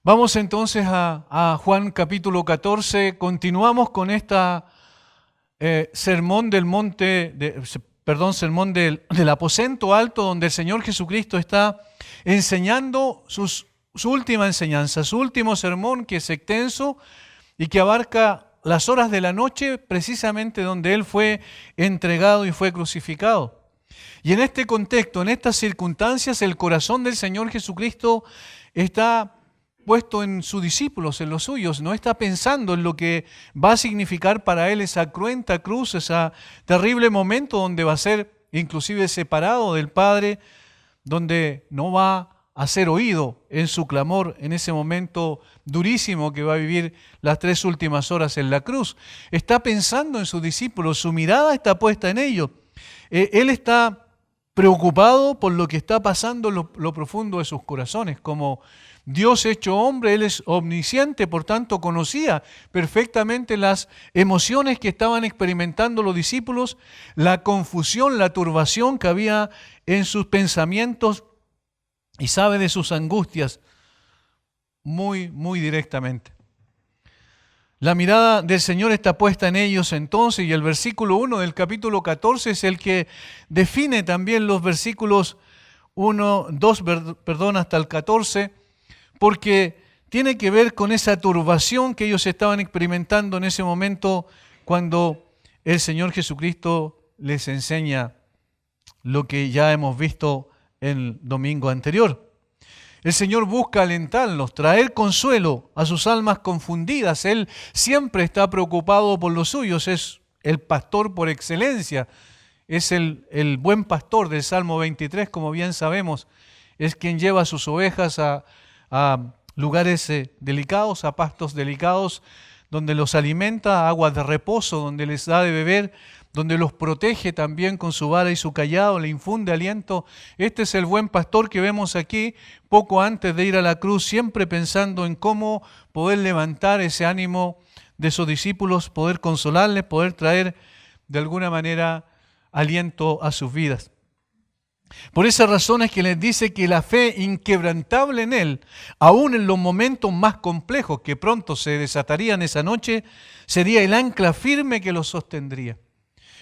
Vamos entonces a Juan capítulo 14. Continuamos con esta sermón del monte, sermón del aposento alto, donde el Señor Jesucristo está enseñando su última enseñanza, su último sermón, que es extenso y que abarca las horas de la noche, precisamente donde Él fue entregado y fue crucificado. Y en este contexto, en estas circunstancias, el corazón del Señor Jesucristo está puesto en sus discípulos, en los suyos, no está pensando en lo que va a significar para Él esa cruenta cruz, ese terrible momento donde va a ser inclusive separado del Padre, donde no va a ser oído en su clamor en ese momento durísimo que va a vivir las 3 últimas horas en la cruz. Está pensando en sus discípulos, su mirada está puesta en ellos. Él está preocupado por lo que está pasando en lo profundo de sus corazones. Como Dios hecho hombre, Él es omnisciente, por tanto conocía perfectamente las emociones que estaban experimentando los discípulos, la confusión, la turbación que había en sus pensamientos, y sabe de sus angustias muy, muy directamente. La mirada del Señor está puesta en ellos entonces, y el versículo 1 del capítulo 14 es el que define también los versículos 2 hasta el 14, porque tiene que ver con esa turbación que ellos estaban experimentando en ese momento cuando el Señor Jesucristo les enseña lo que ya hemos visto el domingo anterior. El Señor busca alentarlos, traer consuelo a sus almas confundidas. Él siempre está preocupado por los suyos, es el pastor por excelencia, es el buen pastor del Salmo 23, como bien sabemos, es quien lleva a sus ovejas a lugares delicados, a pastos delicados, donde los alimenta, a aguas de reposo, donde les da de beber, donde los protege también con su vara y su cayado, le infunde aliento. Este es el buen pastor que vemos aquí, poco antes de ir a la cruz, siempre pensando en cómo poder levantar ese ánimo de sus discípulos, poder consolarles, poder traer de alguna manera aliento a sus vidas. Por esa razón es que les dice que la fe inquebrantable en Él, aún en los momentos más complejos que pronto se desatarían esa noche, sería el ancla firme que los sostendría.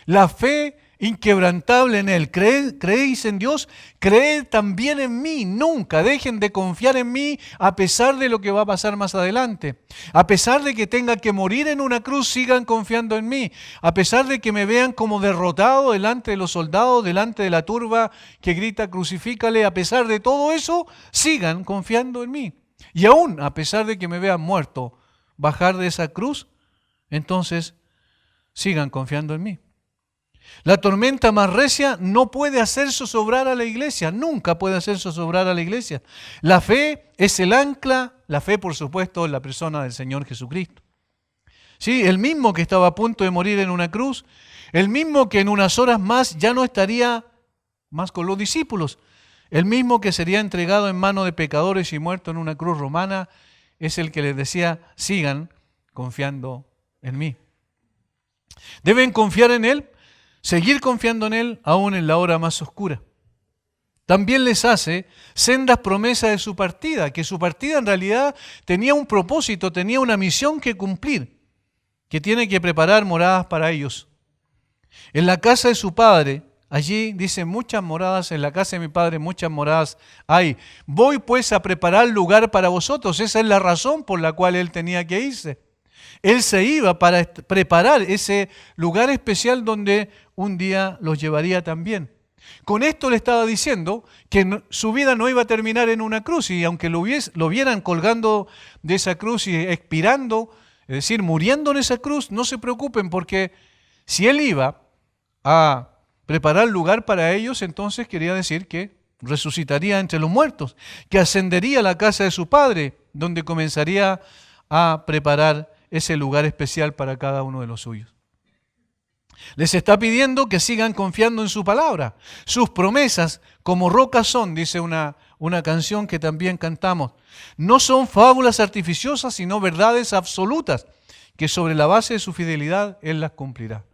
La fe inquebrantable en Él. ¿Creéis en Dios? Creed también en mí. Nunca dejen de confiar en mí a pesar de lo que va a pasar más adelante. A pesar de que tenga que morir en una cruz, sigan confiando en mí. A pesar de que me vean como derrotado delante de los soldados, delante de la turba que grita crucifícale, a pesar de todo eso, sigan confiando en mí. Y aún a pesar de que me vean muerto, bajar de esa cruz, entonces sigan confiando en mí. La tormenta más recia no puede hacer zozobrar a la iglesia, nunca puede hacer zozobrar a la iglesia. La fe es el ancla, la fe por supuesto en la persona del Señor Jesucristo. Sí, el mismo que estaba a punto de morir en una cruz, el mismo que en unas horas más ya no estaría más con los discípulos, el mismo que sería entregado en manos de pecadores y muerto en una cruz romana, es el que les decía, sigan confiando en mí. Deben confiar en Él, seguir confiando en Él aún en la hora más oscura. También les hace sendas promesas de su partida, que su partida en realidad tenía un propósito, tenía una misión que cumplir, que tiene que preparar moradas para ellos. En la casa de su Padre, allí dice muchas moradas, en la casa de mi Padre muchas moradas hay. Voy pues a preparar lugar para vosotros. Esa es la razón por la cual Él tenía que irse. Él se iba para preparar ese lugar especial donde un día los llevaría también. Con esto le estaba diciendo que su vida no iba a terminar en una cruz, y aunque lo vieran colgando de esa cruz y expirando, es decir, muriendo en esa cruz, no se preocupen, porque si Él iba a preparar lugar para ellos, entonces quería decir que resucitaría entre los muertos, que ascendería a la casa de su Padre, donde comenzaría a preparar ese lugar especial para cada uno de los suyos. Les está pidiendo que sigan confiando en su palabra. Sus promesas como rocas son, dice una canción que también cantamos. No son fábulas artificiosas, sino verdades absolutas, que sobre la base de su fidelidad Él las cumplirá.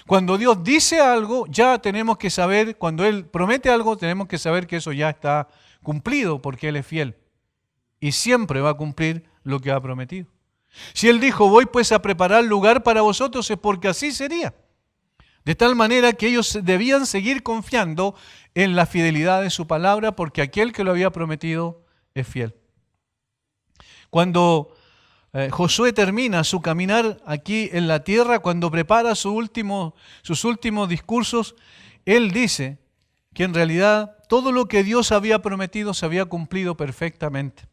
Cuando Dios dice algo, ya tenemos que saber, cuando Él promete algo, tenemos que saber que eso ya está cumplido, porque Él es fiel. y siempre va a cumplir lo que ha prometido. Si Él dijo, voy pues a preparar lugar para vosotros, es porque así sería. De tal manera que ellos debían seguir confiando en la fidelidad de su palabra, porque aquel que lo había prometido es fiel. Cuando Josué termina su caminar aquí en la tierra, cuando prepara sus últimos discursos, él dice que en realidad todo lo que Dios había prometido se había cumplido perfectamente.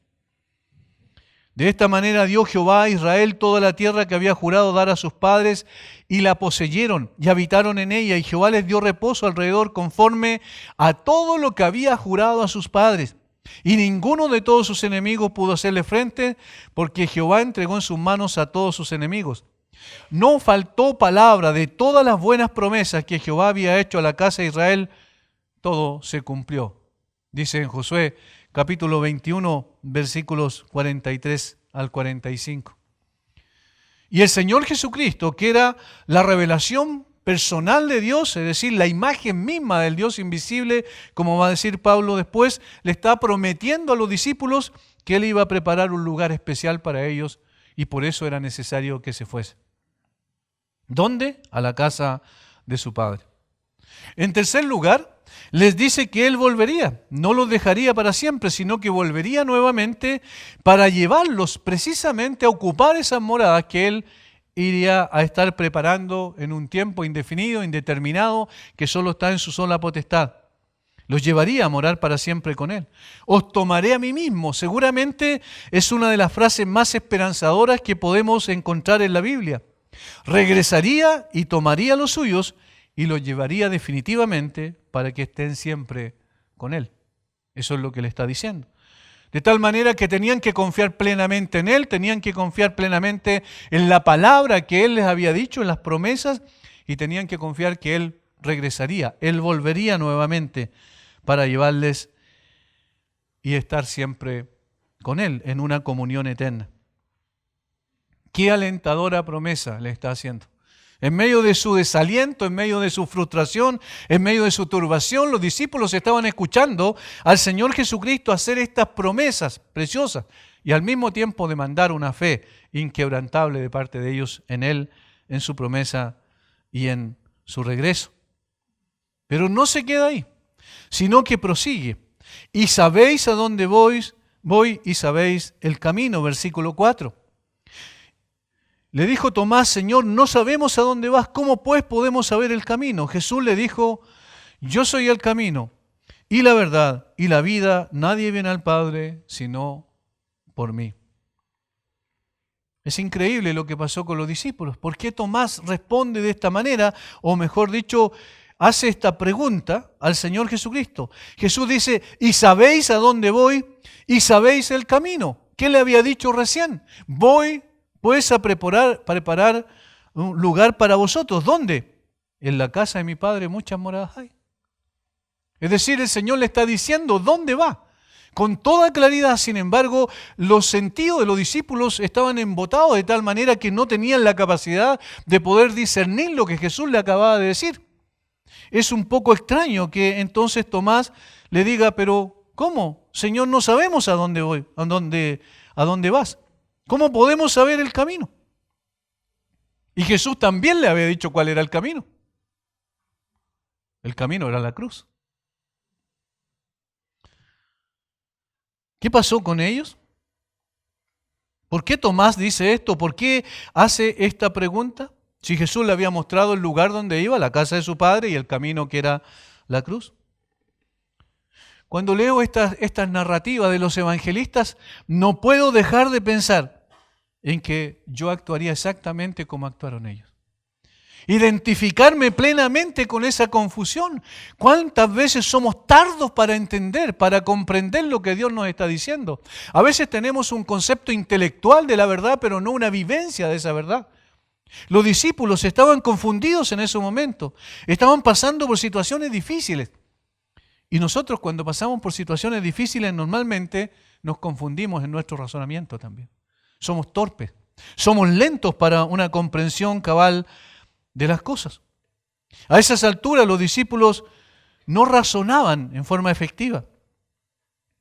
De esta manera dio Jehová a Israel toda la tierra que había jurado dar a sus padres, y la poseyeron y habitaron en ella, y Jehová les dio reposo alrededor conforme a todo lo que había jurado a sus padres. Y ninguno de todos sus enemigos pudo hacerle frente, porque Jehová entregó en sus manos a todos sus enemigos. No faltó palabra de todas las buenas promesas que Jehová había hecho a la casa de Israel, todo se cumplió. Dice en Josué capítulo 21, versículos 43 al 45. Y el Señor Jesucristo, que era la revelación personal de Dios, es decir, la imagen misma del Dios invisible, como va a decir Pablo después, le está prometiendo a los discípulos que Él iba a preparar un lugar especial para ellos, y por eso era necesario que se fuese. ¿Dónde? A la casa de su Padre. En tercer lugar, les dice que Él volvería, no los dejaría para siempre, sino que volvería nuevamente para llevarlos precisamente a ocupar esas moradas que Él iría a estar preparando en un tiempo indefinido, indeterminado, que solo está en su sola potestad. Los llevaría a morar para siempre con Él. Os tomaré a mí mismo. Seguramente es una de las frases más esperanzadoras que podemos encontrar en la Biblia. Regresaría y tomaría a los suyos y los llevaría definitivamente para que estén siempre con Él. Eso es lo que le está diciendo. De tal manera que tenían que confiar plenamente en Él, tenían que confiar plenamente en la palabra que Él les había dicho, en las promesas, y tenían que confiar que Él regresaría, Él volvería nuevamente para llevarles y estar siempre con Él en una comunión eterna. Qué alentadora promesa le está haciendo. En medio de su desaliento, en medio de su frustración, en medio de su turbación, los discípulos estaban escuchando al Señor Jesucristo hacer estas promesas preciosas y al mismo tiempo demandar una fe inquebrantable de parte de ellos en Él, en su promesa y en su regreso. Pero no se queda ahí, sino que prosigue. Y sabéis a dónde voy y sabéis el camino, versículo 4. Le dijo Tomás, Señor, no sabemos a dónde vas, ¿cómo pues podemos saber el camino? Jesús le dijo, yo soy el camino y la verdad y la vida, nadie viene al Padre sino por mí. Es increíble lo que pasó con los discípulos. ¿Por qué Tomás responde de esta manera? O mejor dicho, hace esta pregunta al Señor Jesucristo. Jesús dice, ¿y sabéis a dónde voy? ¿Y sabéis el camino? ¿Qué le había dicho recién? Voy pues a preparar un lugar para vosotros. ¿Dónde? En la casa de mi Padre muchas moradas hay. Es decir, el Señor le está diciendo dónde va. Con toda claridad, sin embargo, los sentidos de los discípulos estaban embotados de tal manera que no tenían la capacidad de poder discernir lo que Jesús le acababa de decir. Es un poco extraño que entonces Tomás le diga, pero ¿cómo? Señor, no sabemos a dónde voy, a dónde vas. ¿Cómo podemos saber el camino? Y Jesús también le había dicho cuál era el camino. El camino era la cruz. ¿Qué pasó con ellos? ¿Por qué Tomás dice esto? ¿Por qué hace esta pregunta? Si Jesús le había mostrado el lugar donde iba, la casa de su Padre, y el camino que era la cruz. Cuando leo estas narrativas de los evangelistas, no puedo dejar de pensar en que yo actuaría exactamente como actuaron ellos. Identificarme plenamente con esa confusión. ¿Cuántas veces somos tardos para entender, para comprender lo que Dios nos está diciendo? A veces tenemos un concepto intelectual de la verdad, pero no una vivencia de esa verdad. Los discípulos estaban confundidos en ese momento. Estaban pasando por situaciones difíciles. Y nosotros cuando pasamos por situaciones difíciles normalmente nos confundimos en nuestro razonamiento también. Somos torpes, somos lentos para una comprensión cabal de las cosas. A esas alturas los discípulos no razonaban en forma efectiva.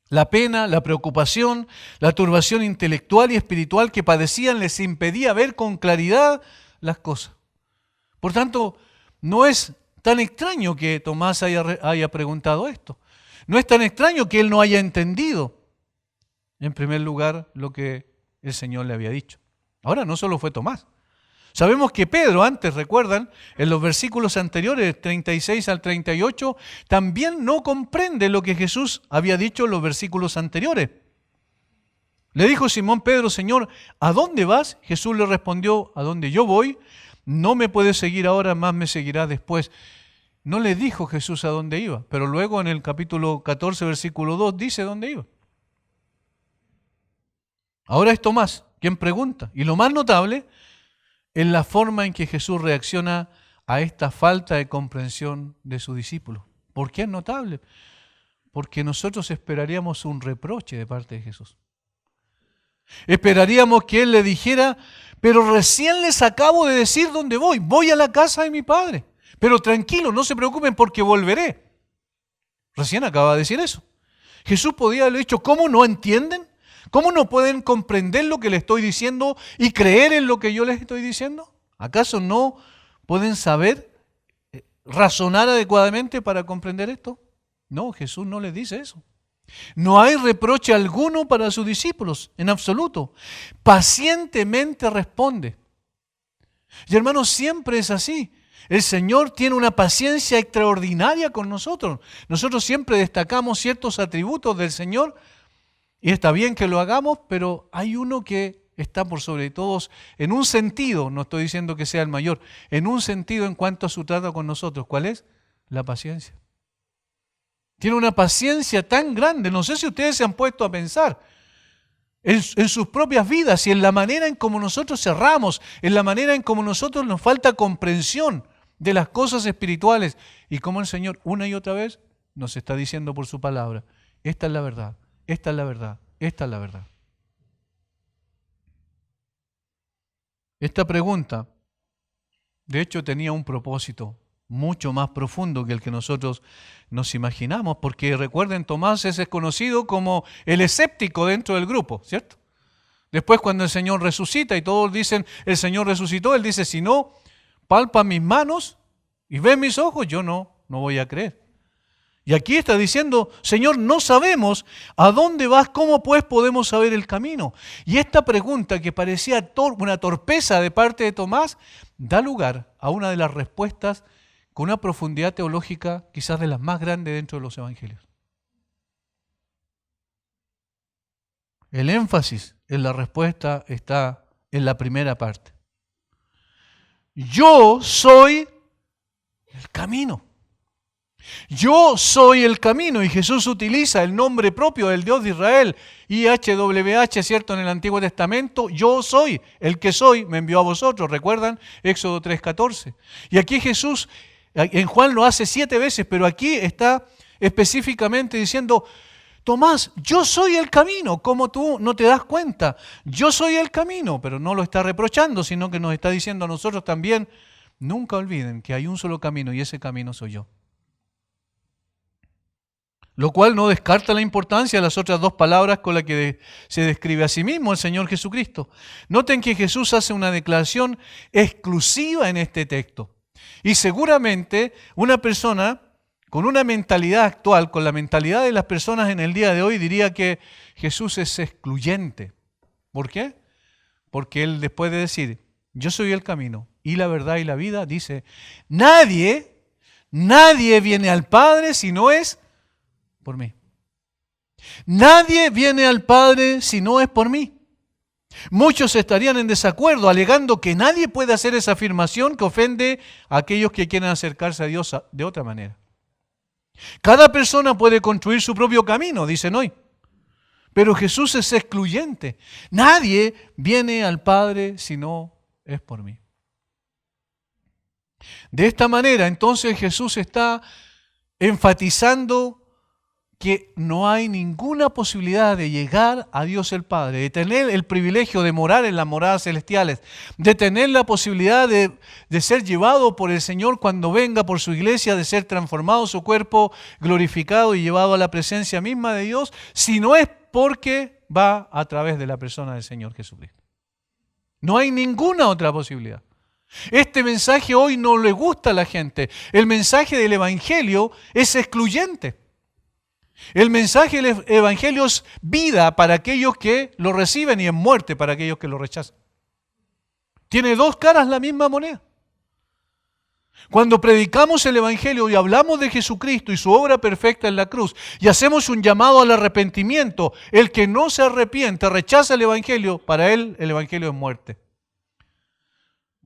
La pena, la preocupación, la turbación intelectual y espiritual que padecían les impedía ver con claridad las cosas. Por tanto, no es tan extraño que Tomás haya preguntado esto. No es tan extraño que él no haya entendido, en primer lugar, lo que el Señor le había dicho. Ahora, no solo fue Tomás. Sabemos que Pedro antes, recuerdan, en los versículos anteriores, 36 al 38, también no comprende lo que Jesús había dicho en los versículos anteriores. Le dijo Simón Pedro: Señor, ¿a dónde vas? Jesús le respondió: a donde yo voy, no me puedes seguir ahora, más me seguirás después. No le dijo Jesús a dónde iba, pero luego en el capítulo 14, versículo 2, dice dónde iba. Ahora es Tomás quien pregunta. Y lo más notable es la forma en que Jesús reacciona a esta falta de comprensión de su discípulo. ¿Por qué es notable? Porque nosotros esperaríamos un reproche de parte de Jesús. Esperaríamos que Él le dijera: pero recién les acabo de decir dónde voy. Voy a la casa de mi Padre. Pero tranquilo, no se preocupen porque volveré. Recién acaba de decir eso. Jesús podía haberle dicho: ¿cómo no entienden? ¿Cómo no pueden comprender lo que les estoy diciendo y creer en lo que yo les estoy diciendo? ¿Acaso no pueden saber, razonar adecuadamente para comprender esto? No, Jesús no les dice eso. No hay reproche alguno para sus discípulos, en absoluto. Pacientemente responde. Y hermanos, siempre es así. El Señor tiene una paciencia extraordinaria con nosotros. Nosotros siempre destacamos ciertos atributos del Señor, y está bien que lo hagamos, pero hay uno que está por sobre todos en un sentido, no estoy diciendo que sea el mayor, en un sentido en cuanto a su trato con nosotros. ¿Cuál es? La paciencia. Tiene una paciencia tan grande. No sé si ustedes se han puesto a pensar en sus propias vidas y en la manera en cómo nosotros cerramos, en la manera en cómo nosotros nos falta comprensión de las cosas espirituales y cómo el Señor una y otra vez nos está diciendo por su palabra: esta es la verdad, esta es la verdad, esta es la verdad. Esta pregunta, de hecho, tenía un propósito mucho más profundo que el que nosotros nos imaginamos, porque recuerden, Tomás es conocido como el escéptico dentro del grupo, ¿cierto? Después, cuando el Señor resucita y todos dicen: el Señor resucitó, él dice: si no palpa mis manos y ve mis ojos, yo no voy a creer. Y aquí está diciendo: Señor, no sabemos a dónde vas, ¿cómo pues podemos saber el camino? Y esta pregunta, que parecía una torpeza de parte de Tomás, da lugar a una de las respuestas con una profundidad teológica quizás de las más grandes dentro de los evangelios. El énfasis en la respuesta está en la primera parte. Yo soy el camino. Yo soy el camino. Y Jesús utiliza el nombre propio del Dios de Israel, IHWH, ¿cierto? En el Antiguo Testamento: yo soy, el que soy me envió a vosotros. ¿Recuerdan? Éxodo 3:14. Y aquí Jesús, en Juan lo hace 7 veces, pero aquí está específicamente diciendo: Tomás, yo soy el camino. ¿Cómo tú no te das cuenta? Yo soy el camino. Pero no lo está reprochando, sino que nos está diciendo a nosotros también: nunca olviden que hay un solo camino y ese camino soy yo. Lo cual no descarta la importancia de las otras 2 palabras con las que se describe a sí mismo el Señor Jesucristo. Noten que Jesús hace una declaración exclusiva en este texto. Y seguramente una persona con una mentalidad actual, con la mentalidad de las personas en el día de hoy, diría que Jesús es excluyente. ¿Por qué? Porque Él, después de decir: yo soy el camino y la verdad y la vida, dice: nadie viene al Padre si no es por mí. Nadie viene al Padre si no es por mí. Muchos estarían en desacuerdo, alegando que nadie puede hacer esa afirmación que ofende a aquellos que quieren acercarse a Dios de otra manera. Cada persona puede construir su propio camino, dicen hoy. Pero Jesús es excluyente. Nadie viene al Padre si no es por mí. De esta manera, entonces, Jesús está enfatizando que no hay ninguna posibilidad de llegar a Dios el Padre, de tener el privilegio de morar en las moradas celestiales, de tener la posibilidad de ser llevado por el Señor cuando venga por su iglesia, de ser transformado su cuerpo, glorificado y llevado a la presencia misma de Dios, si no es porque va a través de la persona del Señor Jesucristo. No hay ninguna otra posibilidad. Este mensaje hoy no le gusta a la gente. El mensaje del Evangelio es excluyente. El mensaje del Evangelio es vida para aquellos que lo reciben y es muerte para aquellos que lo rechazan. Tiene dos caras la misma moneda. Cuando predicamos el Evangelio y hablamos de Jesucristo y su obra perfecta en la cruz y hacemos un llamado al arrepentimiento, el que no se arrepiente, rechaza el Evangelio, para él el Evangelio es muerte.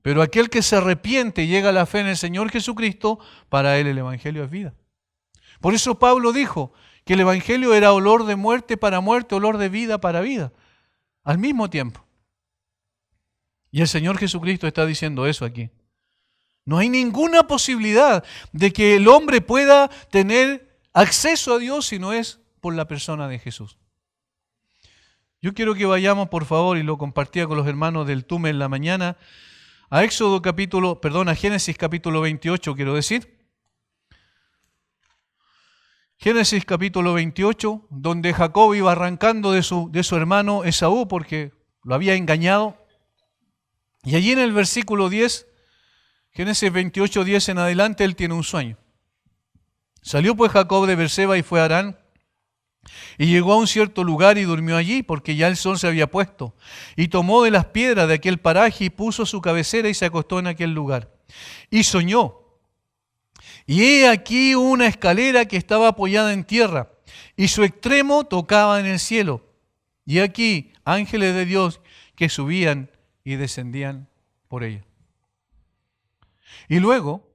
Pero aquel que se arrepiente y llega a la fe en el Señor Jesucristo, para él el Evangelio es vida. Por eso Pablo dijo que el Evangelio era olor de muerte para muerte, olor de vida para vida, al mismo tiempo. Y el Señor Jesucristo está diciendo eso aquí. No hay ninguna posibilidad de que el hombre pueda tener acceso a Dios si no es por la persona de Jesús. Yo quiero que vayamos, por favor, y lo compartía con los hermanos del TUME en la mañana, a Génesis capítulo 28, quiero decir. Génesis capítulo 28, donde Jacob iba arrancando de su hermano Esaú porque lo había engañado. Y allí en el versículo 10, Génesis 28, 10 en adelante, él tiene un sueño. Salió pues Jacob de Beerseba y fue a Harán, y llegó a un cierto lugar y durmió allí, porque ya el sol se había puesto. Y tomó de las piedras de aquel paraje y puso su cabecera y se acostó en aquel lugar. Y soñó. Y he aquí una escalera que estaba apoyada en tierra, y su extremo tocaba en el cielo. Y aquí ángeles de Dios que subían y descendían por ella. Y luego,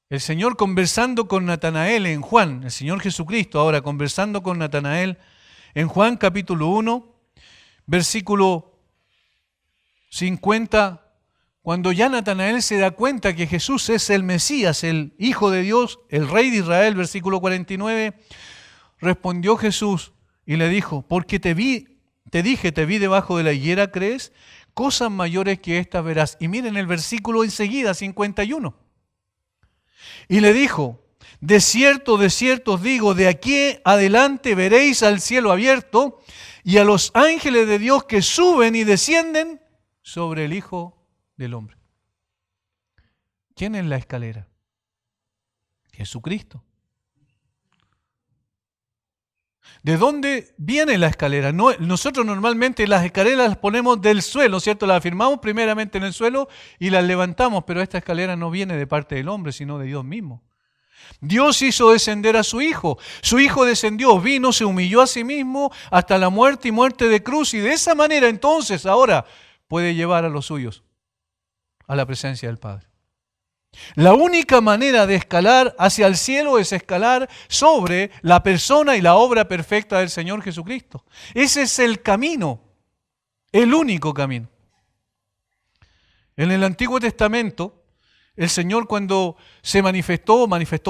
el Señor conversando con Natanael en Juan, el Señor Jesucristo ahora conversando con Natanael en Juan capítulo 1, versículo 50, cuando ya Natanael se da cuenta que Jesús es el Mesías, el Hijo de Dios, el Rey de Israel, versículo 49, respondió Jesús y le dijo, porque te vi debajo de la higuera, ¿crees? Cosas mayores que estas verás. Y miren el versículo enseguida, 51. Y le dijo, de cierto os digo, de aquí adelante veréis al cielo abierto y a los ángeles de Dios que suben y descienden sobre el Hijo del Hombre. ¿Quién es la escalera? Jesucristo. ¿De dónde viene la escalera? Nosotros normalmente las escaleras las ponemos del suelo, ¿cierto? Las afirmamos primeramente en el suelo y las levantamos, pero esta escalera no viene de parte del hombre, sino de Dios mismo. Dios hizo descender a su Hijo. Su Hijo descendió, vino, se humilló a sí mismo hasta la muerte y muerte de cruz, y de esa manera entonces ahora puede llevar a los suyos a la presencia del Padre. La única manera de escalar hacia el cielo es escalar sobre la persona y la obra perfecta del Señor Jesucristo. Ese es el camino, el único camino. En el Antiguo Testamento, el Señor cuando se manifestó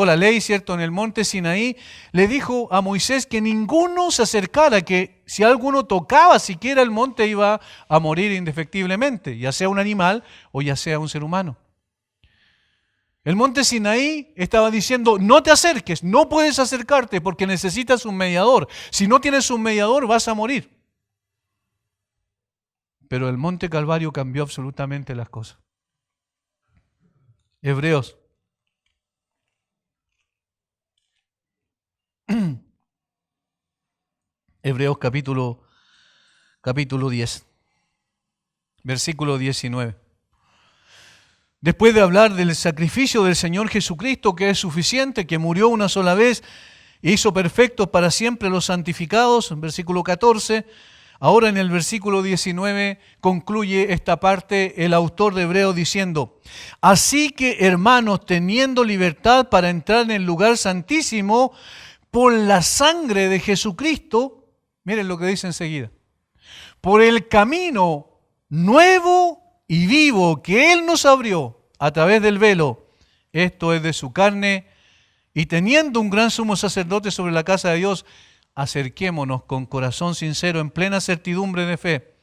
la ley, ¿cierto?, en el monte Sinaí, le dijo a Moisés que ninguno se acercara, que si alguno tocaba siquiera el monte iba a morir indefectiblemente, ya sea un animal o ya sea un ser humano. El monte Sinaí estaba diciendo, no te acerques, no puedes acercarte porque necesitas un mediador. Si no tienes un mediador vas a morir. Pero el monte Calvario cambió absolutamente las cosas. Hebreos. Hebreos capítulo 10, versículo 19. Después de hablar del sacrificio del Señor Jesucristo, que es suficiente, que murió una sola vez e hizo perfectos para siempre los santificados, en versículo 14, ahora en el versículo 19 concluye esta parte el autor de Hebreos diciendo, así que hermanos, teniendo libertad para entrar en el lugar santísimo por la sangre de Jesucristo, miren lo que dice enseguida, por el camino nuevo y vivo que Él nos abrió a través del velo, esto es de su carne Y teniendo un gran sumo sacerdote sobre la casa de Dios, acerquémonos con corazón sincero, en plena certidumbre de fe,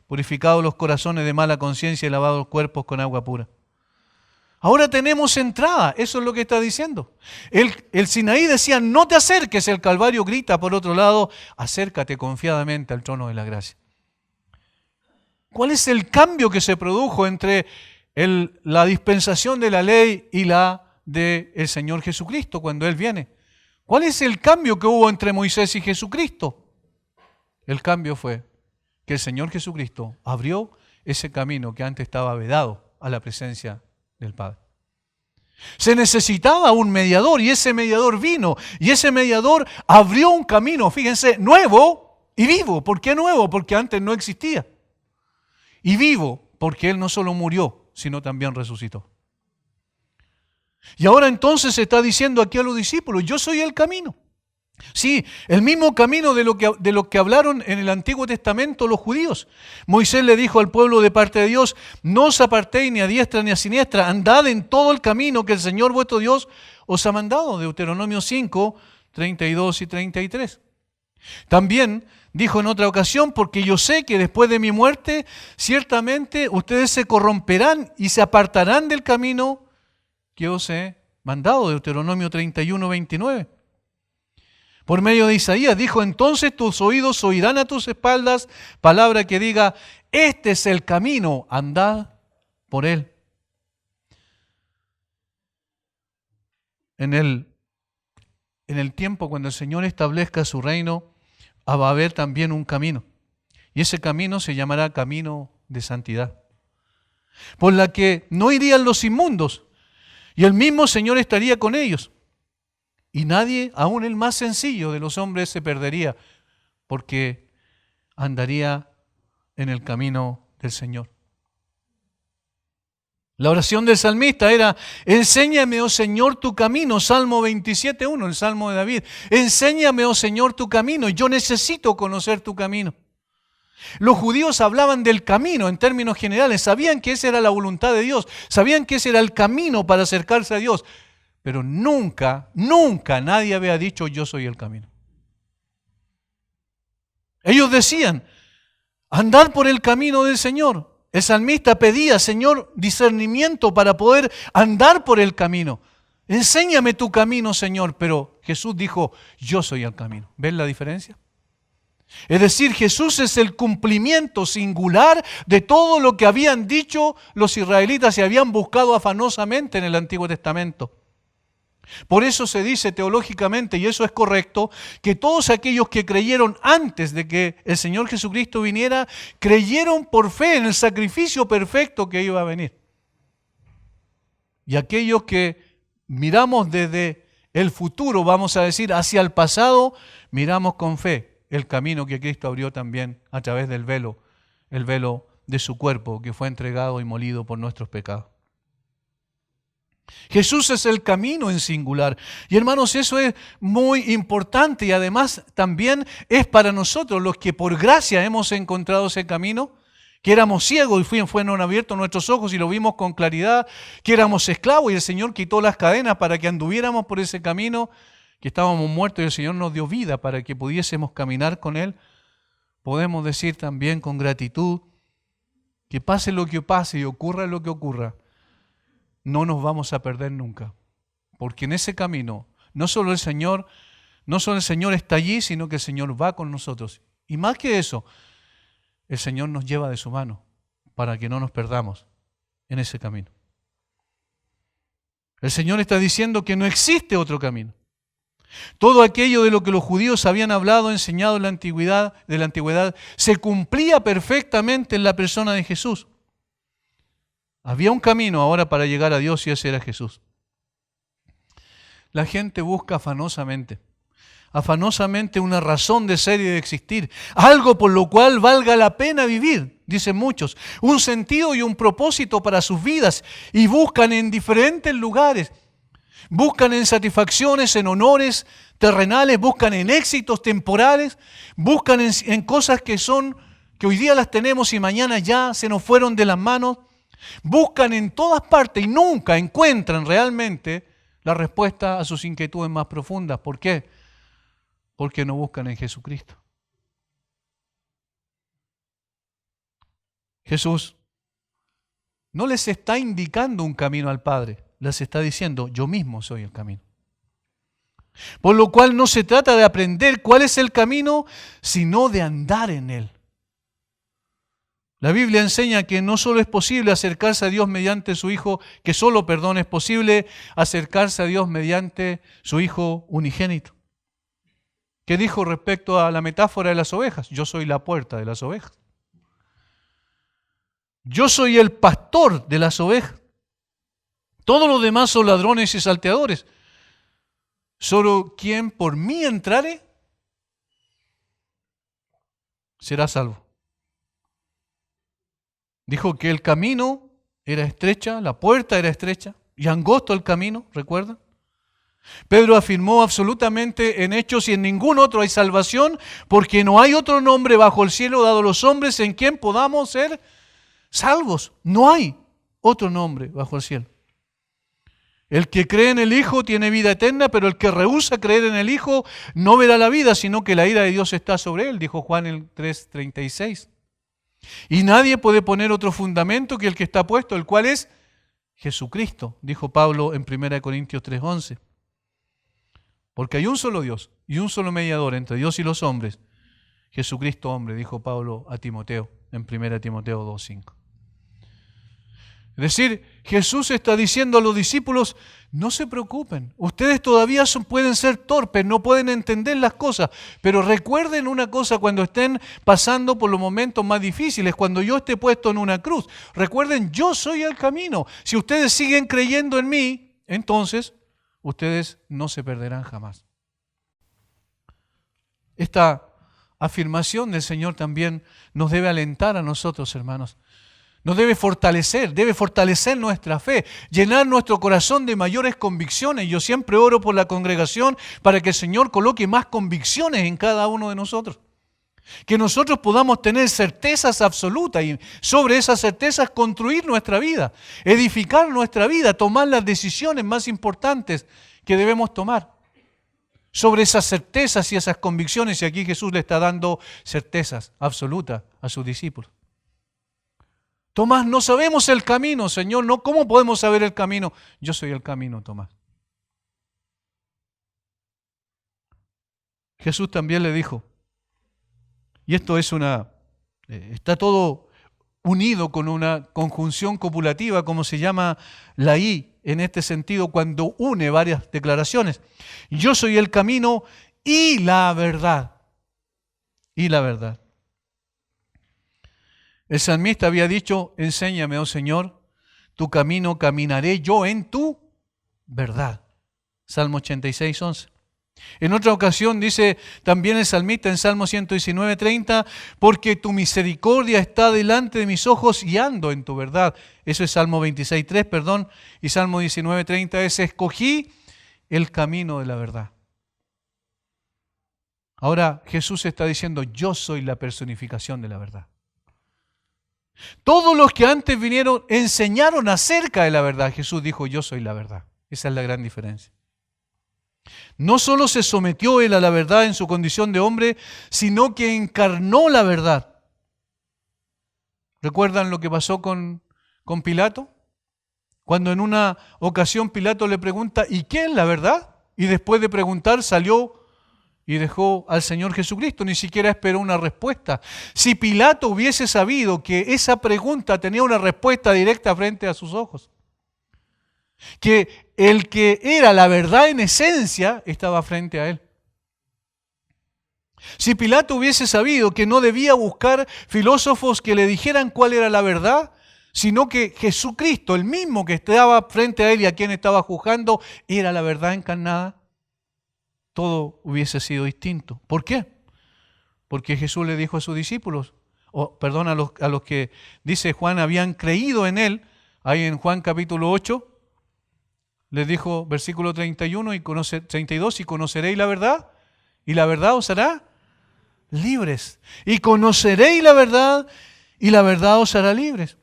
purificados los corazones de mala conciencia y lavados los cuerpos con agua pura. Ahora tenemos entrada, eso es lo que está diciendo. El Sinaí decía, no te acerques, el Calvario grita por otro lado, acércate confiadamente al trono de la gracia. ¿Cuál es el cambio que se produjo entre la dispensación de la ley y la del Señor Jesucristo cuando Él viene? ¿Cuál es el cambio que hubo entre Moisés y Jesucristo? El cambio fue que el Señor Jesucristo abrió ese camino que antes estaba vedado a la presencia del Padre. Se necesitaba un mediador y ese mediador vino y ese mediador abrió un camino, fíjense, nuevo y vivo. ¿Por qué nuevo? Porque antes no existía. Y vivo porque Él no solo murió, sino también resucitó. Y ahora entonces se está diciendo aquí a los discípulos, yo soy el camino. Sí, el mismo camino de lo que hablaron en el Antiguo Testamento los judíos. Moisés le dijo al pueblo de parte de Dios, no os apartéis ni a diestra ni a siniestra, andad en todo el camino que el Señor vuestro Dios os ha mandado. Deuteronomio 5, 32 y 33. También dijo en otra ocasión, porque yo sé que después de mi muerte, ciertamente ustedes se corromperán y se apartarán del camino que os he mandado. Deuteronomio 31, 29. Por medio de Isaías dijo, entonces tus oídos oirán a tus espaldas palabra que diga, este es el camino, andad por él. En el tiempo cuando el Señor establezca su reino, va a haber también un camino. Y ese camino se llamará camino de santidad, por la que no irían los inmundos, y el mismo Señor estaría con ellos. Y nadie, aun el más sencillo de los hombres, se perdería, porque andaría en el camino del Señor. La oración del salmista era, enséñame, oh Señor, tu camino. Salmo 27.1, el Salmo de David. Enséñame, oh Señor, tu camino. Yo necesito conocer tu camino. Los judíos hablaban del camino en términos generales. Sabían que esa era la voluntad de Dios. Sabían que ese era el camino para acercarse a Dios. Pero nunca, nunca nadie había dicho yo soy el camino. Ellos decían, andad por el camino del Señor. El salmista pedía, Señor, discernimiento para poder andar por el camino. Enséñame tu camino, Señor. Pero Jesús dijo, yo soy el camino. ¿Ven la diferencia? Es decir, Jesús es el cumplimiento singular de todo lo que habían dicho los israelitas y habían buscado afanosamente en el Antiguo Testamento. Por eso se dice teológicamente, y eso es correcto, que todos aquellos que creyeron antes de que el Señor Jesucristo viniera, creyeron por fe en el sacrificio perfecto que iba a venir. Y aquellos que miramos desde el futuro, vamos a decir, hacia el pasado, miramos con fe el camino que Cristo abrió también a través del velo, el velo de su cuerpo que fue entregado y molido por nuestros pecados. Jesús es el camino en singular. Y hermanos, eso es muy importante y además también es para nosotros los que por gracia hemos encontrado ese camino, que éramos ciegos y fueron abiertos nuestros ojos y lo vimos con claridad, que éramos esclavos y el Señor quitó las cadenas para que anduviéramos por ese camino, que estábamos muertos y el Señor nos dio vida para que pudiésemos caminar con Él. Podemos decir también con gratitud que pase lo que pase y ocurra lo que ocurra, no nos vamos a perder nunca, porque en ese camino no solo el Señor está allí, sino que el Señor va con nosotros. Y más que eso, el Señor nos lleva de su mano para que no nos perdamos en ese camino. El Señor está diciendo que no existe otro camino. Todo aquello de lo que los judíos habían hablado, enseñado en la antigüedad, se cumplía perfectamente en la persona de Jesús. Había un camino ahora para llegar a Dios y ese era Jesús. La gente busca afanosamente una razón de ser y de existir, algo por lo cual valga la pena vivir, dicen muchos, un sentido y un propósito para sus vidas y buscan en diferentes lugares, buscan en satisfacciones, en honores terrenales, buscan en éxitos temporales, buscan en cosas que hoy día las tenemos y mañana ya se nos fueron de las manos. Buscan en todas partes y nunca encuentran realmente la respuesta a sus inquietudes más profundas. ¿Por qué? Porque no buscan en Jesucristo. Jesús no les está indicando un camino al Padre, les está diciendo, yo mismo soy el camino. Por lo cual no se trata de aprender cuál es el camino, sino de andar en él. La Biblia enseña que no solo es posible acercarse a Dios mediante su Hijo, que solo, es posible acercarse a Dios mediante su Hijo unigénito. ¿Qué dijo respecto a la metáfora de las ovejas? Yo soy la puerta de las ovejas. Yo soy el pastor de las ovejas. Todos los demás son ladrones y salteadores. Solo quien por mí entrare será salvo. Dijo que el camino era estrecha, la puerta era estrecha y angosto el camino, ¿recuerdan? Pedro afirmó absolutamente en Hechos y en ningún otro hay salvación, porque no hay otro nombre bajo el cielo dado a los hombres en quien podamos ser salvos. No hay otro nombre bajo el cielo. El que cree en el Hijo tiene vida eterna, pero el que rehúsa creer en el Hijo no verá la vida, sino que la ira de Dios está sobre él, dijo Juan el 3:36. Y nadie puede poner otro fundamento que el que está puesto, el cual es Jesucristo, dijo Pablo en 1 Corintios 3:11. Porque hay un solo Dios y un solo mediador entre Dios y los hombres, Jesucristo hombre, dijo Pablo a Timoteo en 1 Timoteo 2:5. Es decir, Jesús está diciendo a los discípulos, no se preocupen, ustedes todavía pueden ser torpes, no pueden entender las cosas, pero recuerden una cosa cuando estén pasando por los momentos más difíciles, cuando yo esté puesto en una cruz, recuerden, yo soy el camino. Si ustedes siguen creyendo en mí, entonces ustedes no se perderán jamás. Esta afirmación del Señor también nos debe alentar a nosotros, hermanos. Nos debe fortalecer nuestra fe, llenar nuestro corazón de mayores convicciones. Yo siempre oro por la congregación para que el Señor coloque más convicciones en cada uno de nosotros. Que nosotros podamos tener certezas absolutas y sobre esas certezas construir nuestra vida, edificar nuestra vida, tomar las decisiones más importantes que debemos tomar. Sobre esas certezas y esas convicciones, y aquí Jesús le está dando certezas absolutas a sus discípulos. Tomás, no sabemos el camino, Señor. No, ¿cómo podemos saber el camino? Yo soy el camino, Tomás. Jesús también le dijo, y esto es está todo unido con una conjunción copulativa, como se llama la I, en este sentido, cuando une varias declaraciones. Yo soy el camino y la verdad. Y la verdad. El salmista había dicho, enséñame, oh Señor, tu camino caminaré yo en tu verdad. Salmo 86:11. En otra ocasión dice también el salmista en Salmo 119:30, porque tu misericordia está delante de mis ojos y ando en tu verdad. Eso es Salmo 26:3, y Salmo 19:30 es, escogí el camino de la verdad. Ahora Jesús está diciendo, yo soy la personificación de la verdad. Todos los que antes vinieron enseñaron acerca de la verdad. Jesús dijo, yo soy la verdad. Esa es la gran diferencia. No solo se sometió él a la verdad en su condición de hombre, sino que encarnó la verdad. ¿Recuerdan lo que pasó con Pilato? Cuando en una ocasión Pilato le pregunta, ¿y qué es la verdad? Y después de preguntar salió y dejó al Señor Jesucristo, ni siquiera esperó una respuesta. Si Pilato hubiese sabido que esa pregunta tenía una respuesta directa frente a sus ojos, que el que era la verdad en esencia estaba frente a él. Si Pilato hubiese sabido que no debía buscar filósofos que le dijeran cuál era la verdad, sino que Jesucristo, el mismo que estaba frente a él y a quien estaba juzgando, era la verdad encarnada, todo hubiese sido distinto. ¿Por qué? Porque Jesús le dijo a sus discípulos, a los que, dice Juan, habían creído en él, ahí en Juan capítulo 8, les dijo, versículo 31 y 32, y conoceréis la verdad os hará libres. Y conoceréis la verdad os hará libres.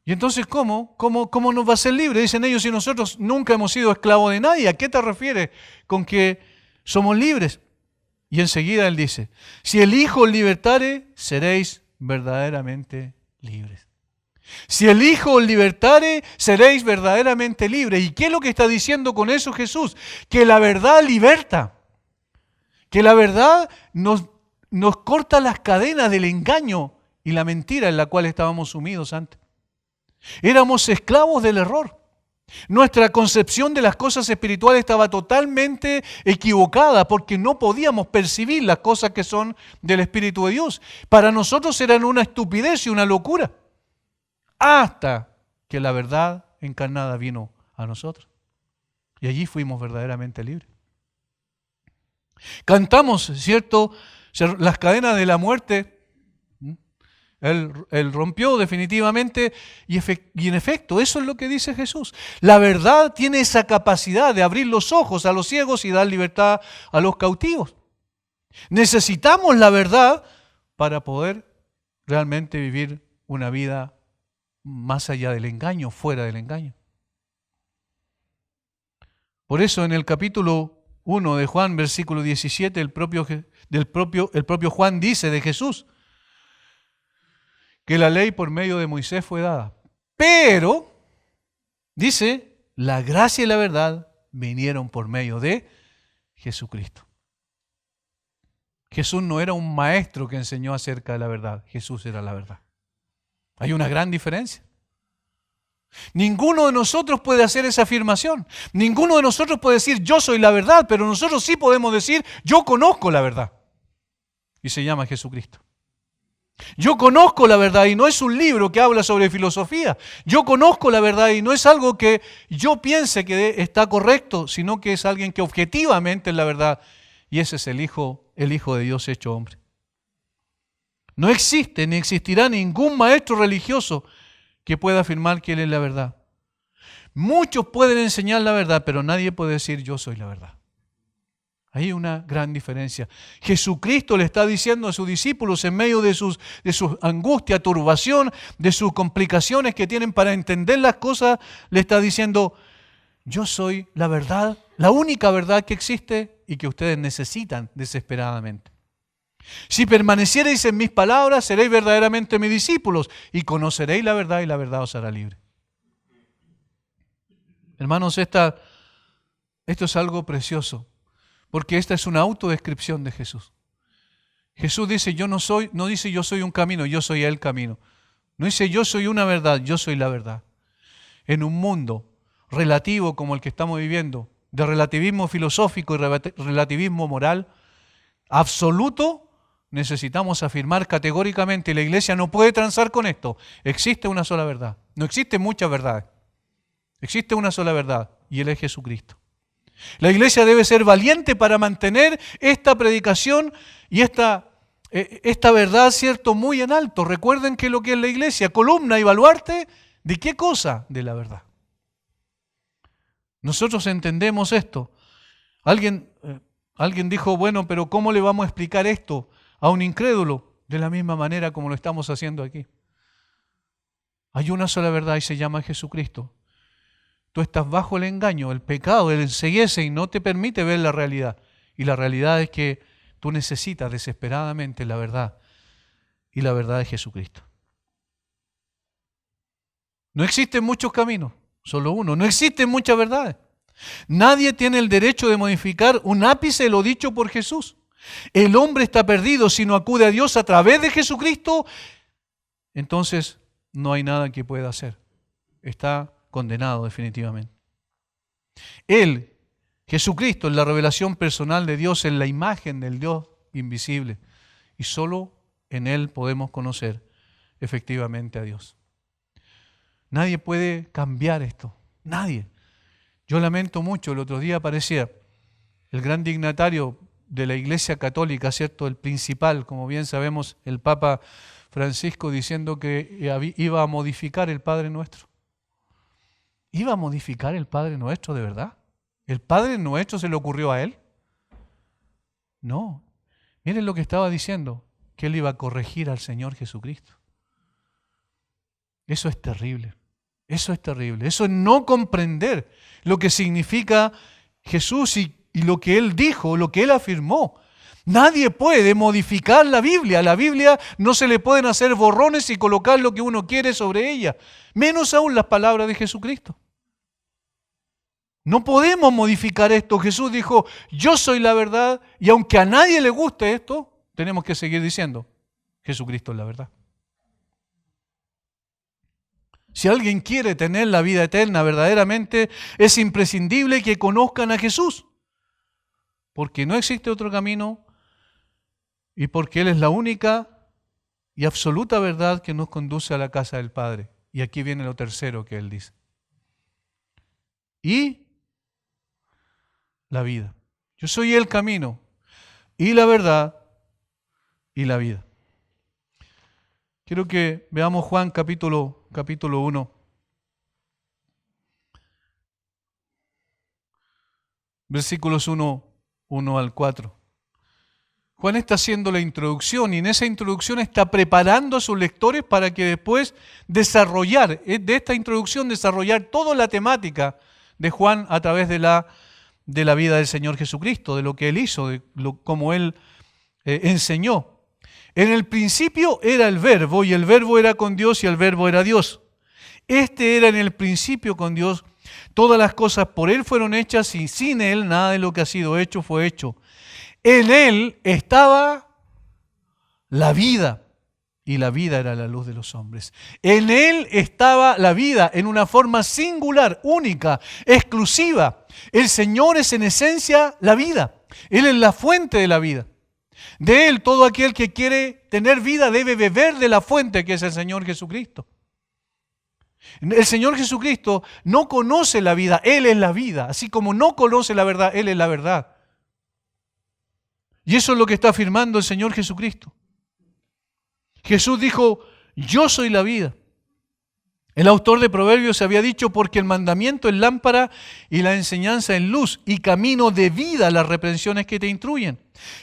Y entonces, ¿cómo nos va a ser libre? Dicen ellos, si nosotros nunca hemos sido esclavos de nadie, ¿a qué te refieres con que somos libres? Y enseguida él dice, si el Hijo os libertare, seréis verdaderamente libres. Si el Hijo os libertare, seréis verdaderamente libres. ¿Y qué es lo que está diciendo con eso Jesús? Que la verdad liberta. Que la verdad nos corta las cadenas del engaño y la mentira en la cual estábamos sumidos antes. Éramos esclavos del error. Nuestra concepción de las cosas espirituales estaba totalmente equivocada porque no podíamos percibir las cosas que son del Espíritu de Dios. Para nosotros eran una estupidez y una locura. Hasta que la verdad encarnada vino a nosotros. Y allí fuimos verdaderamente libres. Cantamos, ¿cierto? Las cadenas de la muerte. Él rompió definitivamente y en efecto, eso es lo que dice Jesús. La verdad tiene esa capacidad de abrir los ojos a los ciegos y dar libertad a los cautivos. Necesitamos la verdad para poder realmente vivir una vida más allá del engaño, fuera del engaño. Por eso en el capítulo 1 de Juan, versículo 17, el propio Juan dice de Jesús, que la ley por medio de Moisés fue dada. Pero, dice, la gracia y la verdad vinieron por medio de Jesucristo. Jesús no era un maestro que enseñó acerca de la verdad. Jesús era la verdad. Hay una gran diferencia. Ninguno de nosotros puede hacer esa afirmación. Ninguno de nosotros puede decir, yo soy la verdad, pero nosotros sí podemos decir, yo conozco la verdad. Y se llama Jesucristo. Yo conozco la verdad y no es un libro que habla sobre filosofía. Yo conozco la verdad y no es algo que yo piense que está correcto, sino que es alguien que objetivamente es la verdad. Y ese es el Hijo de Dios hecho hombre. No existe ni existirá ningún maestro religioso que pueda afirmar que Él es la verdad. Muchos pueden enseñar la verdad, pero nadie puede decir yo soy la verdad. Hay una gran diferencia. Jesucristo le está diciendo a sus discípulos en medio de sus angustia, turbación, de sus complicaciones que tienen para entender las cosas, le está diciendo, yo soy la verdad, la única verdad que existe y que ustedes necesitan desesperadamente. Si permaneciereis en mis palabras, seréis verdaderamente mis discípulos y conoceréis la verdad y la verdad os hará libre. Hermanos, esto es algo precioso. Porque esta es una autodescripción de Jesús. Jesús dice, no dice yo soy un camino, yo soy el camino. No dice yo soy una verdad, yo soy la verdad. En un mundo relativo como el que estamos viviendo, de relativismo filosófico y relativismo moral, absoluto, necesitamos afirmar categóricamente, y la iglesia no puede transar con esto, existe una sola verdad. No existen muchas verdades. Existe una sola verdad y Él es Jesucristo. La iglesia debe ser valiente para mantener esta predicación y esta verdad, ¿cierto?, muy en alto. Recuerden que lo que es la iglesia, columna y baluarte, ¿de qué cosa? De la verdad. Nosotros entendemos esto. Alguien dijo, bueno, pero ¿cómo le vamos a explicar esto a un incrédulo? De la misma manera como lo estamos haciendo aquí. Hay una sola verdad y se llama Jesucristo. Tú estás bajo el engaño, el pecado, el enceguece y no te permite ver la realidad. Y la realidad es que tú necesitas desesperadamente la verdad. Y la verdad es Jesucristo. No existen muchos caminos, solo uno. No existen muchas verdades. Nadie tiene el derecho de modificar un ápice de lo dicho por Jesús. El hombre está perdido si no acude a Dios a través de Jesucristo. Entonces no hay nada que pueda hacer. Está condenado definitivamente. Él, Jesucristo, es la revelación personal de Dios, es la imagen del Dios invisible. Y solo en Él podemos conocer efectivamente a Dios. Nadie puede cambiar esto. Nadie. Yo lamento mucho, el otro día aparecía el gran dignatario de la Iglesia Católica, ¿cierto? El principal, como bien sabemos, el Papa Francisco, diciendo que iba a modificar el Padre Nuestro. ¿Iba a modificar el Padre Nuestro de verdad? ¿El Padre Nuestro se le ocurrió a él? No. Miren lo que estaba diciendo, que él iba a corregir al Señor Jesucristo. Eso es terrible. Eso es terrible. Eso es no comprender lo que significa Jesús y lo que Él dijo, lo que Él afirmó. Nadie puede modificar la Biblia. A la Biblia no se le pueden hacer borrones y colocar lo que uno quiere sobre ella. Menos aún las palabras de Jesucristo. No podemos modificar esto. Jesús dijo, yo soy la verdad, y aunque a nadie le guste esto, tenemos que seguir diciendo, Jesucristo es la verdad. Si alguien quiere tener la vida eterna verdaderamente, es imprescindible que conozcan a Jesús, porque no existe otro camino y porque Él es la única y absoluta verdad que nos conduce a la casa del Padre. Y aquí viene lo tercero que Él dice. Y la vida. Yo soy el camino y la verdad y la vida. Quiero que veamos Juan capítulo 1. Versículos 1 al 4. Juan está haciendo la introducción y en esa introducción está preparando a sus lectores para que después desarrollar toda la temática de Juan a través de la vida del Señor Jesucristo, de lo que Él hizo, cómo Él enseñó. En el principio era el Verbo, y el Verbo era con Dios, y el Verbo era Dios. Este era en el principio con Dios. Todas las cosas por Él fueron hechas, y sin Él nada de lo que ha sido hecho fue hecho. En Él estaba la vida, y la vida era la luz de los hombres. En Él estaba la vida, en una forma singular, única, exclusiva. El Señor es en esencia la vida. Él es la fuente de la vida. De Él, todo aquel que quiere tener vida debe beber de la fuente que es el Señor Jesucristo. El Señor Jesucristo no conoce la vida, Él es la vida. Así como no conoce la verdad, Él es la verdad. Y eso es lo que está afirmando el Señor Jesucristo. Jesús dijo, yo soy la vida. El autor de Proverbios había dicho, porque el mandamiento es lámpara y la enseñanza es luz, y camino de vida las reprensiones que te instruyen.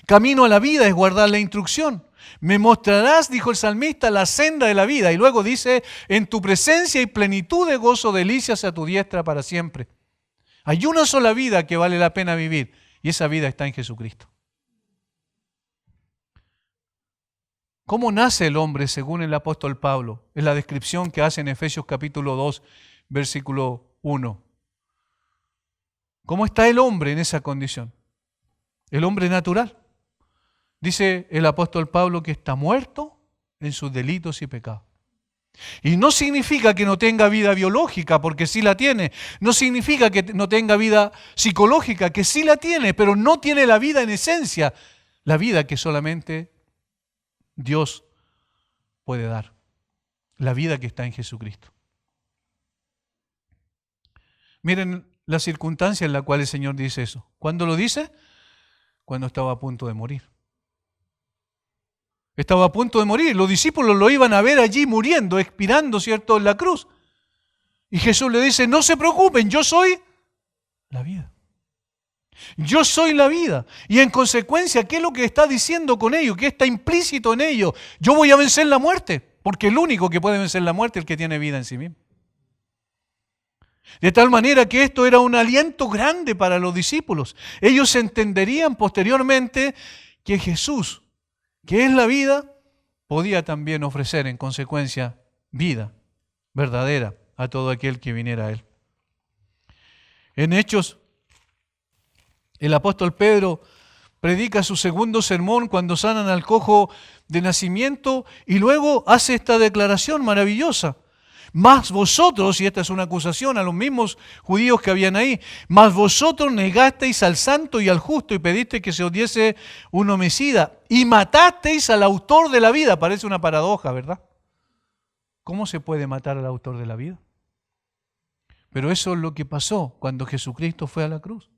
Camino a la vida es guardar la instrucción. Me mostrarás, dijo el salmista, la senda de la vida. Y luego dice, en tu presencia y plenitud de gozo, delicias a tu diestra para siempre. Hay una sola vida que vale la pena vivir, y esa vida está en Jesucristo. ¿Cómo nace el hombre según el apóstol Pablo? Es la descripción que hace en Efesios capítulo 2, versículo 1. ¿Cómo está el hombre en esa condición? El hombre natural. Dice el apóstol Pablo que está muerto en sus delitos y pecados. Y no significa que no tenga vida biológica, porque sí la tiene. No significa que no tenga vida psicológica, que sí la tiene, pero no tiene la vida en esencia. La vida que solamente Dios puede dar, la vida que está en Jesucristo. Miren la circunstancia en la cual el Señor dice eso. ¿Cuándo lo dice? Cuando estaba a punto de morir. Estaba a punto de morir. Los discípulos lo iban a ver allí muriendo, expirando, ¿cierto?, en la cruz. Y Jesús le dice, no se preocupen, yo soy la vida. Yo soy la vida. Y en consecuencia, ¿qué es lo que está diciendo con ello? ¿Qué está implícito en ello? Yo voy a vencer la muerte, porque el único que puede vencer la muerte es el que tiene vida en sí mismo. De tal manera que esto era un aliento grande para los discípulos. Ellos entenderían posteriormente que Jesús, que es la vida, podía también ofrecer en consecuencia vida verdadera a todo aquel que viniera a Él. En Hechos, el apóstol Pedro predica su segundo sermón cuando sanan al cojo de nacimiento y luego hace esta declaración maravillosa. Mas vosotros, y esta es una acusación a los mismos judíos que habían ahí, mas vosotros negasteis al santo y al justo y pedisteis que se os diese un homicida y matasteis al autor de la vida. Parece una paradoja, ¿verdad? ¿Cómo se puede matar al autor de la vida? Pero eso es lo que pasó cuando Jesucristo fue a la cruz.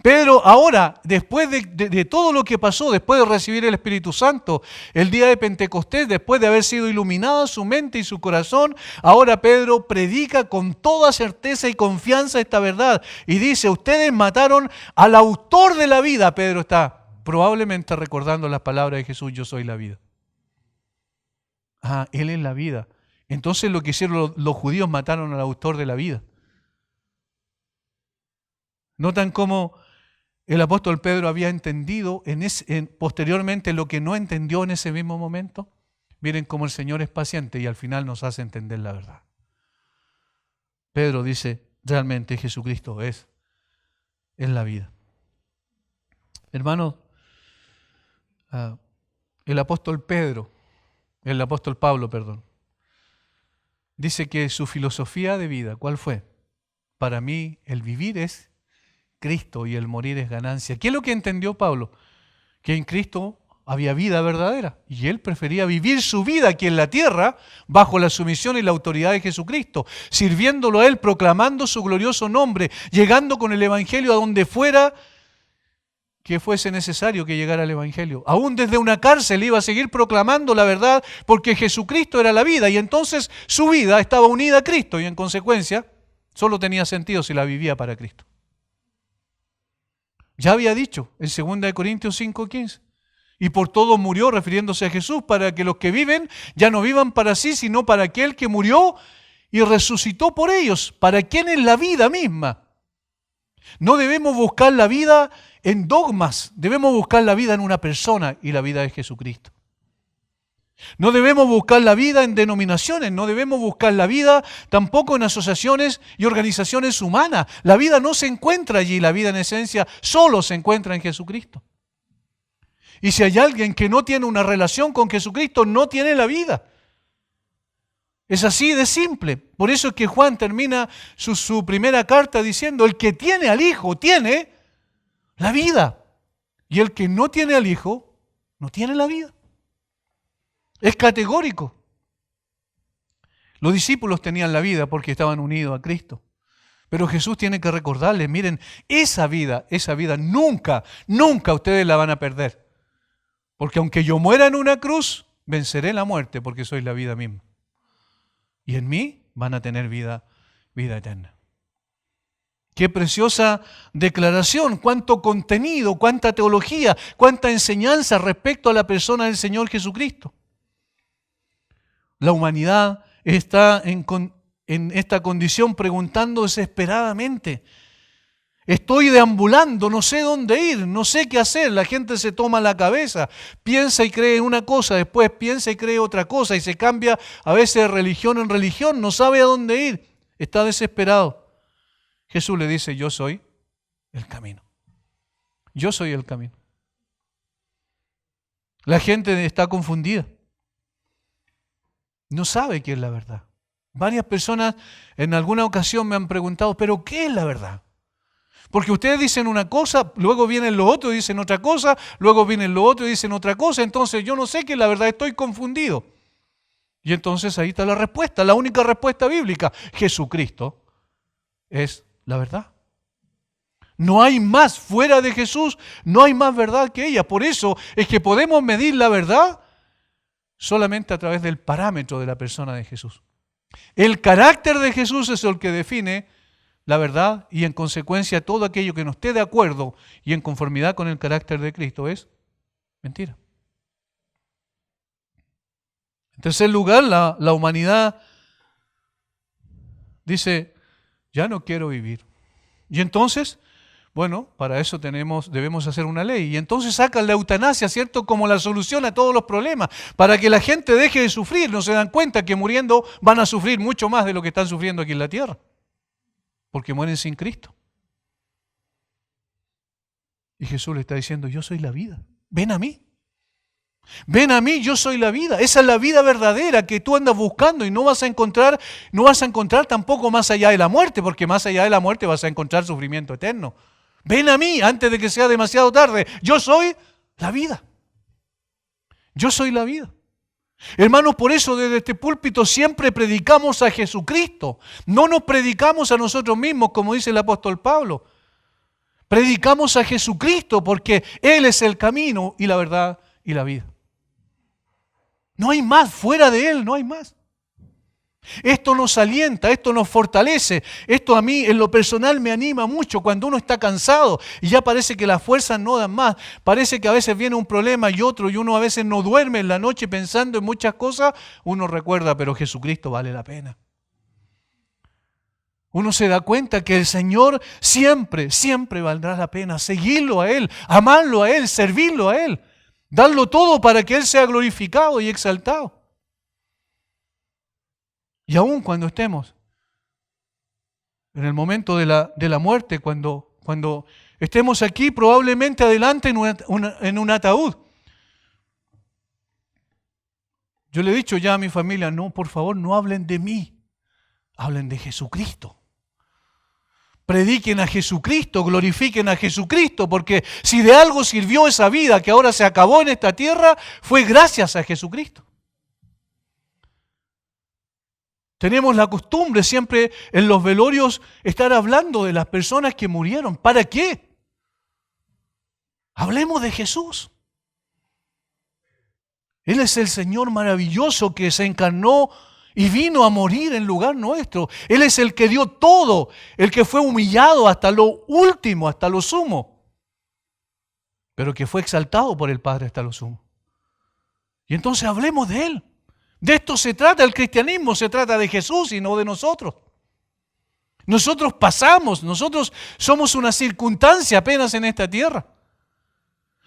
Pedro ahora, después de todo lo que pasó, después de recibir el Espíritu Santo, el día de Pentecostés, después de haber sido iluminada su mente y su corazón, ahora Pedro predica con toda certeza y confianza esta verdad. Y dice, ustedes mataron al autor de la vida. Pedro está probablemente recordando las palabras de Jesús, yo soy la vida. Él es la vida. Entonces lo que hicieron los judíos, mataron al autor de la vida. ¿Notan cómo el apóstol Pedro había entendido posteriormente lo que no entendió en ese mismo momento? Miren cómo el Señor es paciente y al final nos hace entender la verdad. Pedro dice, realmente Jesucristo es la vida. Hermanos, el apóstol Pablo, dice que su filosofía de vida, ¿cuál fue? Para mí el vivir es Cristo y el morir es ganancia. ¿Qué es lo que entendió Pablo? Que en Cristo había vida verdadera y él prefería vivir su vida aquí en la tierra bajo la sumisión y la autoridad de Jesucristo, sirviéndolo a él, proclamando su glorioso nombre, llegando con el evangelio a donde fuera que fuese necesario que llegara el evangelio. Aún desde una cárcel iba a seguir proclamando la verdad porque Jesucristo era la vida y entonces su vida estaba unida a Cristo y en consecuencia solo tenía sentido si la vivía para Cristo. Ya había dicho en 2 Corintios 5:15, y por todo murió, refiriéndose a Jesús, para que los que viven ya no vivan para sí, sino para aquel que murió y resucitó por ellos, para quien es la vida misma. No debemos buscar la vida en dogmas, debemos buscar la vida en una persona y la vida es Jesucristo. No debemos buscar la vida en denominaciones, no debemos buscar la vida tampoco en asociaciones y organizaciones humanas. La vida no se encuentra allí, la vida en esencia solo se encuentra en Jesucristo. Y si hay alguien que no tiene una relación con Jesucristo, no tiene la vida. Es así de simple. Por eso es que Juan termina su primera carta diciendo, el que tiene al Hijo tiene la vida. Y el que no tiene al Hijo no tiene la vida. Es categórico. Los discípulos tenían la vida porque estaban unidos a Cristo. Pero Jesús tiene que recordarles, miren, esa vida nunca ustedes la van a perder. Porque aunque yo muera en una cruz, venceré la muerte porque soy la vida misma. Y en mí van a tener vida eterna. Qué preciosa declaración, cuánto contenido, cuánta teología, cuánta enseñanza respecto a la persona del Señor Jesucristo. La humanidad está en esta condición preguntando desesperadamente. Estoy deambulando, no sé dónde ir, no sé qué hacer. La gente se toma la cabeza, piensa y cree en una cosa, después piensa y cree otra cosa y se cambia a veces de religión en religión, no sabe a dónde ir, está desesperado. Jesús le dice, yo soy el camino. Yo soy el camino. La gente está confundida. No sabe qué es la verdad. Varias personas en alguna ocasión me han preguntado, ¿pero qué es la verdad? Porque ustedes dicen una cosa, luego vienen los otros y dicen otra cosa, luego vienen los otros y dicen otra cosa, entonces yo no sé qué es la verdad, estoy confundido. Y entonces ahí está la respuesta, la única respuesta bíblica, Jesucristo es la verdad. No hay más fuera de Jesús, no hay más verdad que ella. Por eso es que podemos medir la verdad solamente a través del parámetro de la persona de Jesús. El carácter de Jesús es el que define la verdad y en consecuencia todo aquello que no esté de acuerdo y en conformidad con el carácter de Cristo es mentira. En tercer lugar, la humanidad dice, ya no quiero vivir. Y entonces, bueno, para eso debemos hacer una ley. Y entonces sacan la eutanasia, ¿cierto?, como la solución a todos los problemas, para que la gente deje de sufrir. No se dan cuenta que muriendo van a sufrir mucho más de lo que están sufriendo aquí en la tierra, porque mueren sin Cristo. Y Jesús le está diciendo, yo soy la vida, ven a mí. Ven a mí, yo soy la vida. Esa es la vida verdadera que tú andas buscando y no vas a encontrar tampoco más allá de la muerte, porque más allá de la muerte vas a encontrar sufrimiento eterno. Ven a mí antes de que sea demasiado tarde. Yo soy la vida. Yo soy la vida. Hermanos, por eso desde este púlpito siempre predicamos a Jesucristo. No nos predicamos a nosotros mismos, como dice el apóstol Pablo. Predicamos a Jesucristo porque Él es el camino y la verdad y la vida. No hay más, fuera de Él no hay más. Esto nos alienta, esto nos fortalece. Esto a mí en lo personal me anima mucho cuando uno está cansado y ya parece que las fuerzas no dan más. Parece que a veces viene un problema y otro y uno a veces no duerme en la noche pensando en muchas cosas. Uno recuerda, pero Jesucristo vale la pena. Uno se da cuenta que el Señor siempre, siempre valdrá la pena seguirlo a Él, amarlo a Él, servirlo a Él, darlo todo para que Él sea glorificado y exaltado. Y aún cuando estemos en el momento de la muerte, cuando estemos aquí probablemente adelante en un ataúd. Yo le he dicho ya a mi familia, no, por favor, no hablen de mí, hablen de Jesucristo. Prediquen a Jesucristo, glorifiquen a Jesucristo, porque si de algo sirvió esa vida que ahora se acabó en esta tierra, fue gracias a Jesucristo. Tenemos la costumbre siempre en los velorios estar hablando de las personas que murieron. ¿Para qué? Hablemos de Jesús. Él es el Señor maravilloso que se encarnó y vino a morir en lugar nuestro. Él es el que dio todo, el que fue humillado hasta lo último, hasta lo sumo, pero que fue exaltado por el Padre hasta lo sumo. Y entonces hablemos de Él. De esto se trata el cristianismo, se trata de Jesús y no de nosotros. Nosotros pasamos, nosotros somos una circunstancia apenas en esta tierra.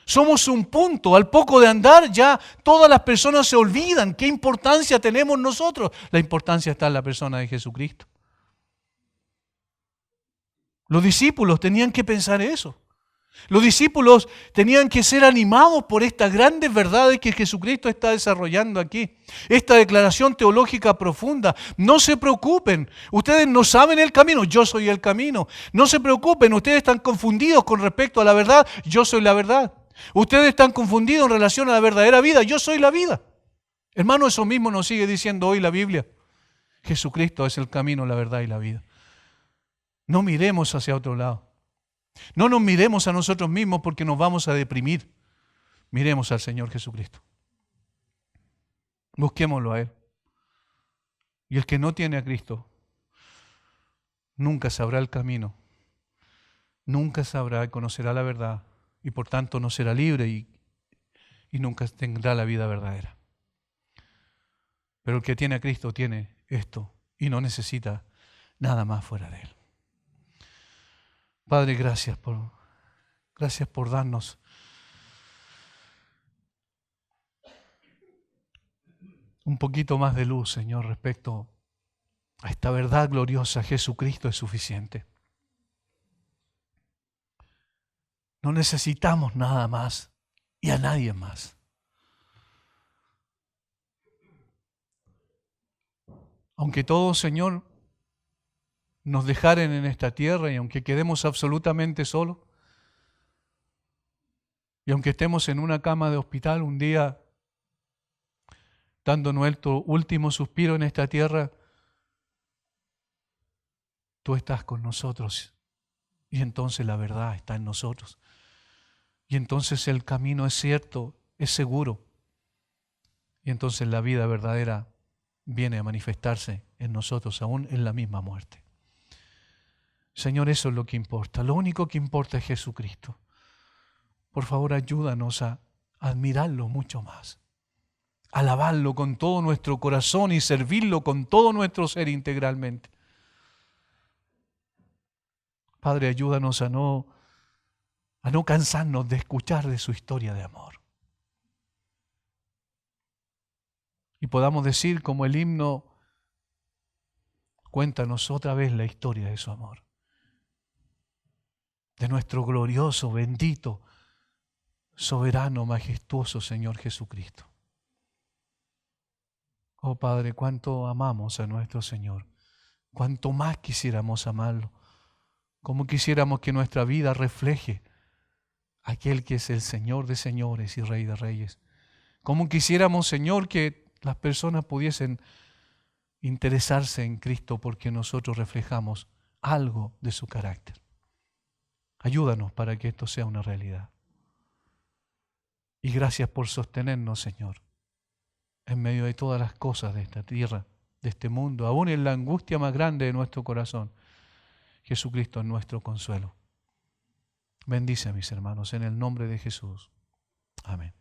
Somos un punto, al poco de andar ya todas las personas se olvidan qué importancia tenemos nosotros. La importancia está en la persona de Jesucristo. Los discípulos tenían que pensar eso. Los discípulos tenían que ser animados por estas grandes verdades que Jesucristo está desarrollando aquí. Esta declaración teológica profunda. No se preocupen, ustedes no saben el camino, yo soy el camino. No se preocupen, ustedes están confundidos con respecto a la verdad, yo soy la verdad. Ustedes están confundidos en relación a la verdadera vida, yo soy la vida. Hermano, eso mismo nos sigue diciendo hoy la Biblia. Jesucristo es el camino, la verdad y la vida. No miremos hacia otro lado. No nos miremos a nosotros mismos porque nos vamos a deprimir. Miremos al Señor Jesucristo. Busquémoslo a Él. Y el que no tiene a Cristo nunca sabrá el camino, nunca sabrá y conocerá la verdad y por tanto no será libre y nunca tendrá la vida verdadera. Pero el que tiene a Cristo tiene esto y no necesita nada más fuera de Él. Padre, gracias por darnos un poquito más de luz, Señor, respecto a esta verdad gloriosa. Jesucristo es suficiente. No necesitamos nada más y a nadie más. Aunque todos, Señor, nos dejaren en esta tierra y aunque quedemos absolutamente solos, y aunque estemos en una cama de hospital un día, dando nuestro último suspiro en esta tierra, tú estás con nosotros y entonces la verdad está en nosotros. Y entonces el camino es cierto, es seguro. Y entonces la vida verdadera viene a manifestarse en nosotros, aún en la misma muerte. Señor, eso es lo que importa. Lo único que importa es Jesucristo. Por favor, ayúdanos a admirarlo mucho más. Alabarlo con todo nuestro corazón y servirlo con todo nuestro ser integralmente. Padre, ayúdanos a no cansarnos de escuchar de su historia de amor. Y podamos decir como el himno, cuéntanos otra vez la historia de su amor. De nuestro glorioso, bendito, soberano, majestuoso Señor Jesucristo. Oh Padre, cuánto amamos a nuestro Señor, cuánto más quisiéramos amarlo, cómo quisiéramos que nuestra vida refleje aquel que es el Señor de señores y Rey de reyes. Cómo quisiéramos, Señor, que las personas pudiesen interesarse en Cristo porque nosotros reflejamos algo de su carácter. Ayúdanos para que esto sea una realidad. Y gracias por sostenernos, Señor, en medio de todas las cosas de esta tierra de este mundo, aún en la angustia más grande de nuestro corazón. Jesucristo es nuestro consuelo. Bendice a mis hermanos en el nombre de Jesús. Amén.